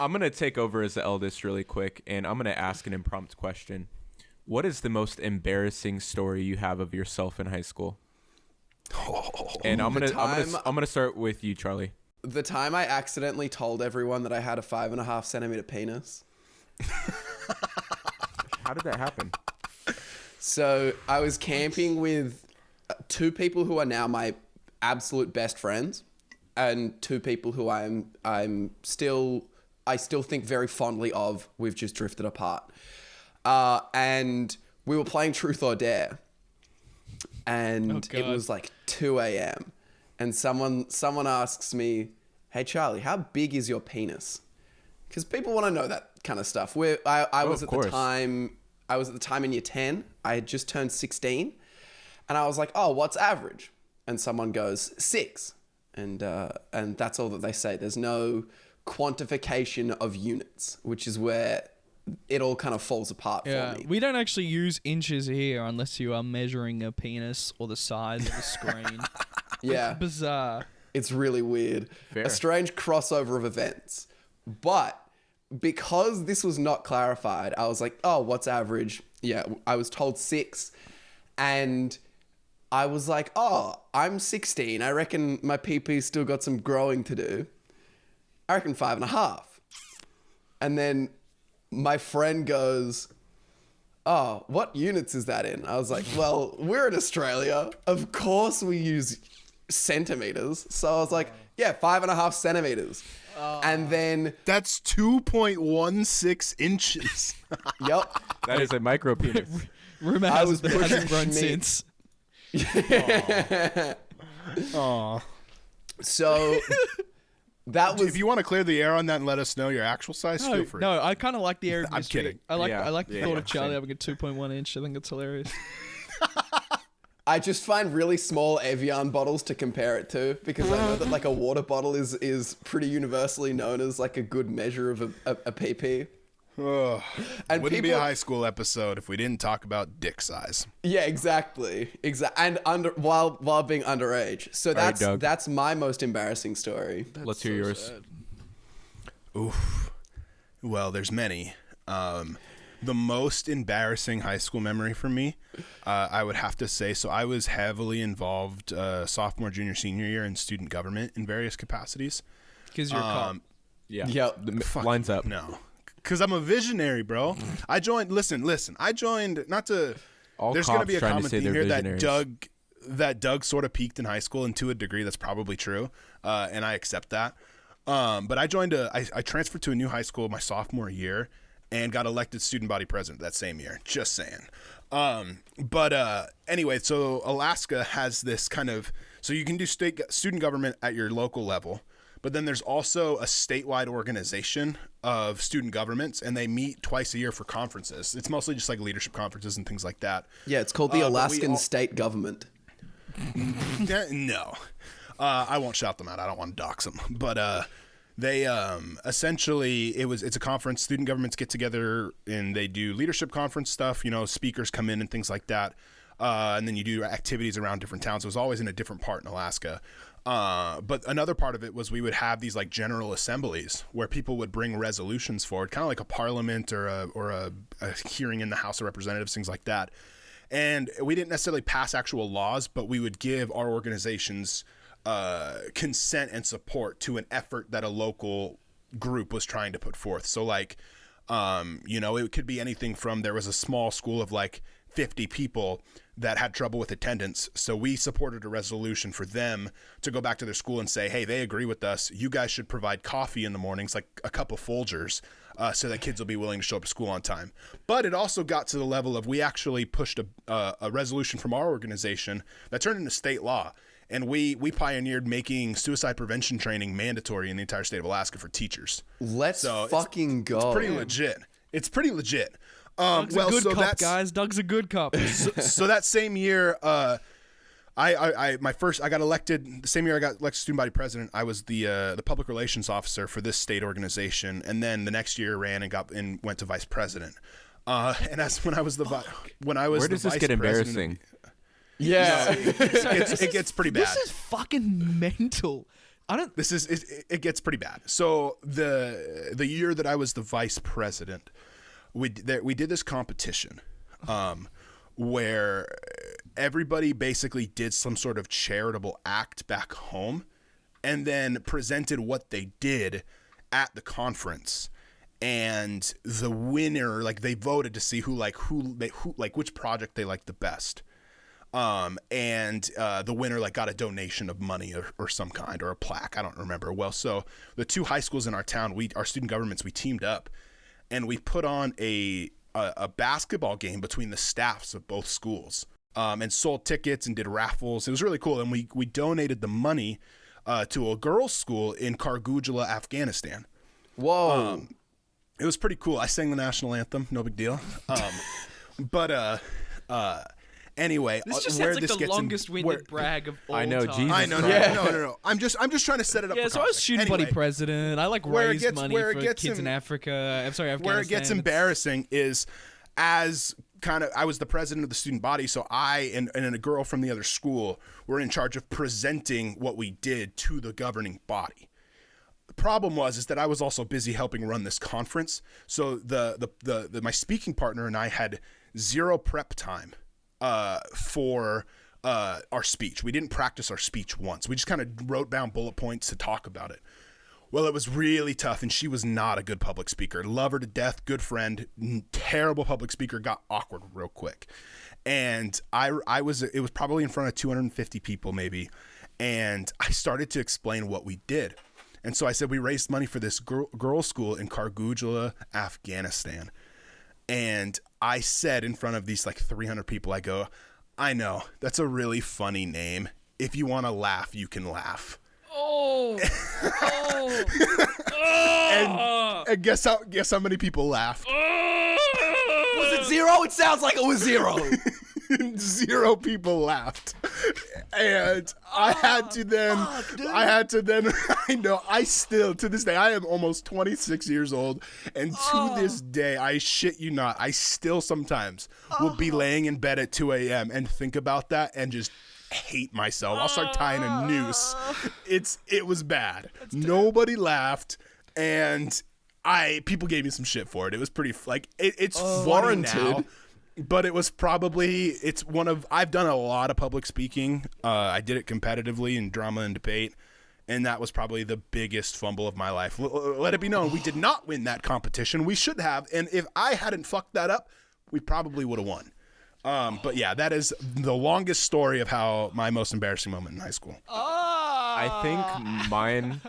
I'm going to take over as the eldest really quick, and I'm going to ask an impromptu question. What is the most embarrassing story you have of yourself in high school? And I'm gonna start with you, Charlie. The time I accidentally told everyone that I had a 5.5 centimeter penis. How did that happen? So I was camping with two people who are now my absolute best friends, and two people who I still think very fondly of. We've just drifted apart, and we were playing Truth or Dare, and it was like 2 a.m. and someone asks me, "Hey Charlie, how big is your penis?" Because people want to know that kind of stuff. I was at the time in year 10. I had just turned 16, and I was like, "Oh, what's average?" And someone goes 6, and that's all that they say. There's no quantification of units, which is where it all kind of falls apart for me. We don't actually use inches here unless you are measuring a penis or the size of the screen. Yeah, it's bizarre. It's really weird. Fair. A strange crossover of events. But because this was not clarified, I was like, "Oh, what's average?" Yeah, I was told 6, and I was like, "Oh, I'm 16. I reckon my PP still got some growing to do. I reckon 5.5." And then my friend goes, "Oh, what units is that in?" I was like, "Well, we're in Australia. Of course we use centimeters." So I was like, "Yeah, 5.5 centimeters." And then That's 2.16 inches. yep. That is a micro penis. Rumor I has was it that it hasn't pushing grown Schmidt. since. Aw. So that was If you want to clear the air on that and let us know your actual size, feel free. No, I kind of like the air of I'm mystery. kidding. I like the thought of Charlie same. having a 2.1 inch. I think it's hilarious. I just find really small Evian bottles to compare it to, because I know that like a water bottle is pretty universally known as like a good measure of a PP. Ugh. And Wouldn't be a people- high school episode if we didn't talk about dick size. Yeah, exactly. And while being underage. So right, Doug. that's my most embarrassing story. Let's hear yours. Oof. Well, there's many. The most embarrassing high school memory for me, I would have to say, so I was heavily involved sophomore, junior, senior year in student government in various capacities. Because you're a cop. Yeah. Yep. Lines up. No. Because I'm a visionary, bro. I joined, listen, I joined, not to, All there's going to cops be a trying to common say theme they're here visionaries. that Doug sort of peaked in high school, and to a degree that's probably true, and I accept that. But I transferred to a new high school my sophomore year and got elected student body president that same year. Just saying. Anyway, so Alaska has this kind of, so you can do student government at your local level, but then there's also a statewide organization of student governments, and they meet twice a year for conferences. It's mostly just like leadership conferences and things like that. Yeah, it's called the Alaskan state government. No, I won't shout them out. I don't want to dox them. But they essentially it's a conference. Student governments get together and they do leadership conference stuff. You know, speakers come in and things like that. And then you do activities around different towns. It was always in a different part in Alaska. But another part of it was we would have these like general assemblies where people would bring resolutions forward, kind of like a parliament or a hearing in the House of Representatives, things like that. And we didn't necessarily pass actual laws, but we would give our organizations consent and support to an effort that a local group was trying to put forth. So like, it could be anything from, there was a small school of like 50 people that had trouble with attendance. So we supported a resolution for them to go back to their school and say, hey, they agree with us. You guys should provide coffee in the mornings, like a cup of Folgers, so that kids will be willing to show up to school on time. But it also got to the level of, we actually pushed a resolution from our organization that turned into state law. And we pioneered making suicide prevention training mandatory in the entire state of Alaska for teachers. Let's fucking go. It's pretty legit. It's pretty legit. Doug's a good cop, guys. Doug's a good cop. So that same year, I got elected. The same year I got elected student body president, I was the public relations officer for this state organization, and then the next year ran and went to vice president. And that's when I was Where does this get embarrassing? Yeah. It gets pretty bad. This is fucking mental. It gets pretty bad. So the year that I was the vice president, we did this competition, where everybody basically did some sort of charitable act back home, and then presented what they did at the conference. And the winner, like, they voted to see who which project they liked the best. And the winner like got a donation of money or some kind, or a plaque. I don't remember. Well, so the 2 high schools in our town, our student governments, we teamed up and we put on a basketball game between the staffs of both schools, and sold tickets and did raffles. It was really cool. And we donated the money to a girls' school in Kargujala, Afghanistan. Whoa. It was pretty cool. I sang the national anthem. No big deal. But anyway, This just where sounds like this the gets longest-winded brag of all I know, time. Jesus I know. Christ. No. I'm just trying to set it up. Yeah, for so I was context. student body Anyway, president. I like where it raise gets- money where it for gets kids in em- Africa. I'm sorry, Afghanistan. Where it gets It's- embarrassing is, as I was the president of the student body, so I and a girl from the other school were in charge of presenting what we did to the governing body. The problem was that I was also busy helping run this conference, so the my speaking partner and I had zero prep time for our speech. We didn't practice our speech once. We just kind of wrote down bullet points to talk about it. Well, it was really tough, and she was not a good public speaker. Love her to death, good friend, terrible public speaker, got awkward real quick. And it was probably in front of 250 people maybe, and I started to explain what we did. And so I said, we raised money for this girls' school in Kargujala, Afghanistan. And I said in front of these like 300 people, I go, I know, that's a really funny name. If you want to laugh, you can laugh. Oh. And guess how many people laughed? Was it 0? It sounds like it was 0. 0 people laughed. And I had to then, I know, I still, to this day, I am almost 26 years old. And to this day, I shit you not, I still sometimes will be laying in bed at 2 a.m. and think about that and just hate myself. I'll start tying a noose. It was bad. Nobody laughed. And people gave me some shit for it. It was pretty, it's funny warranted. now. But it was probably, I've done a lot of public speaking. I did it competitively in drama and debate. And that was probably the biggest fumble of my life. Let it be known, we did not win that competition. We should have. And if I hadn't fucked that up, we probably would have won. But yeah, that is the longest story of how my most embarrassing moment in high school. I think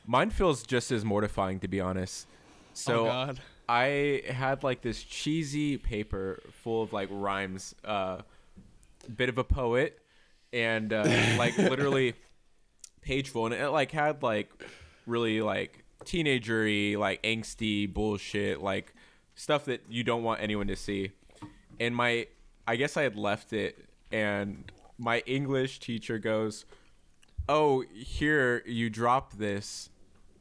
mine feels just as mortifying, to be honest. So God. I had like this cheesy paper full of like rhymes, bit of a poet, and like literally page full, and it like had like really like teenagery, like angsty bullshit, like stuff that you don't want anyone to see. And I guess I had left it, and my English teacher goes, "Oh, here, you dropped this.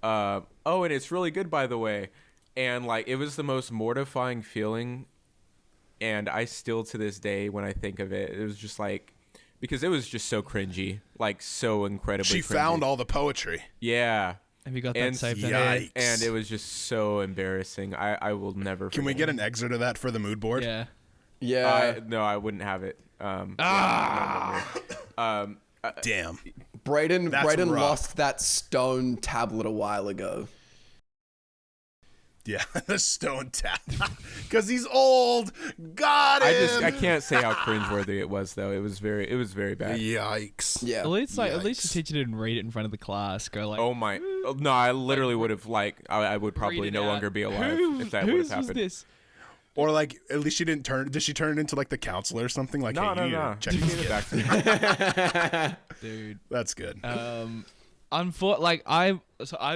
Oh, and it's really good, by the way." And like, it was the most mortifying feeling. And I still, to this day, when I think of it, it was just like, because it was just so cringy, like so incredibly She cringy. found all the poetry. Yeah. Have you got that And saved? yikes. And it was just so embarrassing. I will never Can we forget get an excerpt of that for the mood board? Yeah. Yeah. No, I wouldn't have it. Damn. Brayden That's rough. lost that stone tablet a while ago. Yeah, the stone tap. Because he's old. Got him. I can't say how cringeworthy it was, though. It was very bad. Yikes. Yeah. At least the Yikes. teacher didn't read it in front of the class. Go like, Oh my! No, I literally would have I would read probably it no out. longer be alive if that would Whose have was happened. this? Or like, at least she didn't turn. Did she turn it into like the counselor or something? Like, No, hey, no, you need no. to check She this gave it kid. back to me. Dude. That's good. I've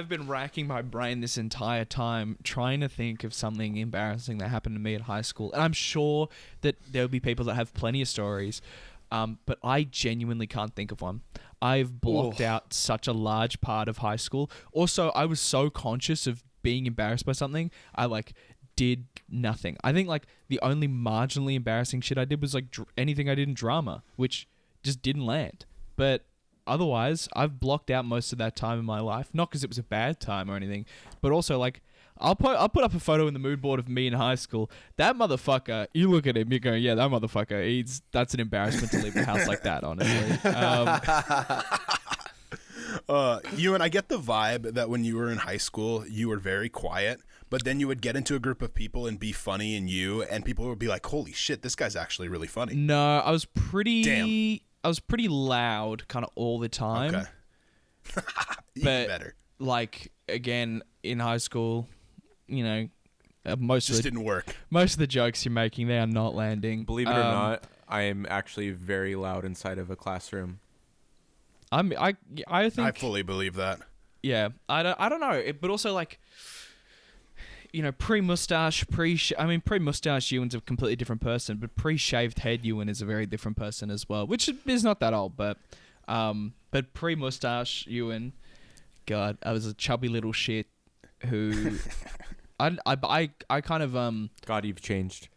been racking my brain this entire time trying to think of something embarrassing that happened to me at high school, and I'm sure that there'll be people that have plenty of stories, but I genuinely can't think of one. I've blocked out such a large part of high school. Also, I was so conscious of being embarrassed by something, I like did nothing. I think like the only marginally embarrassing shit I did was like anything I did in drama, which just didn't land. But otherwise, I've blocked out most of that time in my life. Not because it was a bad time or anything, but also like I'll put up a photo in the mood board of me in high school. That motherfucker, you look at him, you go, yeah, that motherfucker. That's an embarrassment to leave the house like that. Honestly. Ewan, I get the vibe that when you were in high school, you were very quiet, but then you would get into a group of people and be funny and people would be like, holy shit, this guy's actually really funny. No, I was pretty loud kind of all the time. Okay. Even But better. like, again, in high school, you know, most Just of the, didn't work. most of the jokes you're making, they are not landing. Believe it or not, I am actually very loud inside of a classroom. I think I fully believe that. yeah, I don't know, but also like, you know, pre-mustache Ewan's a completely different person, but pre-shaved head Ewan is a very different person as well, which is not that old, but pre-mustache Ewan, God, I was a chubby little shit who I kind of God, you've changed.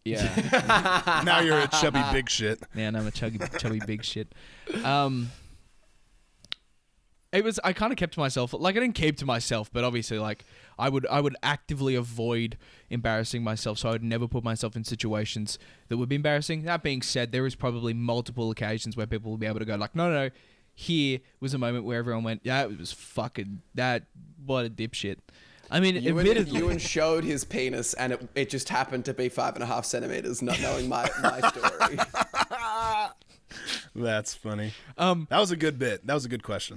yeah. Now you're a chubby big shit. Man, I'm a chubby big shit. I kind of kept to myself. Like, I didn't keep to myself, but obviously, like, I would actively avoid embarrassing myself, so I would never put myself in situations that would be embarrassing. That being said, there is probably multiple occasions where people will be able to go like, no. Here was a moment where everyone went, yeah, it was fucking that. What a dipshit. I mean, admittedly, Ewan showed his penis, and it just happened to be 5.5 centimeters. Not knowing my story. That's funny. That was a good bit. That was a good question.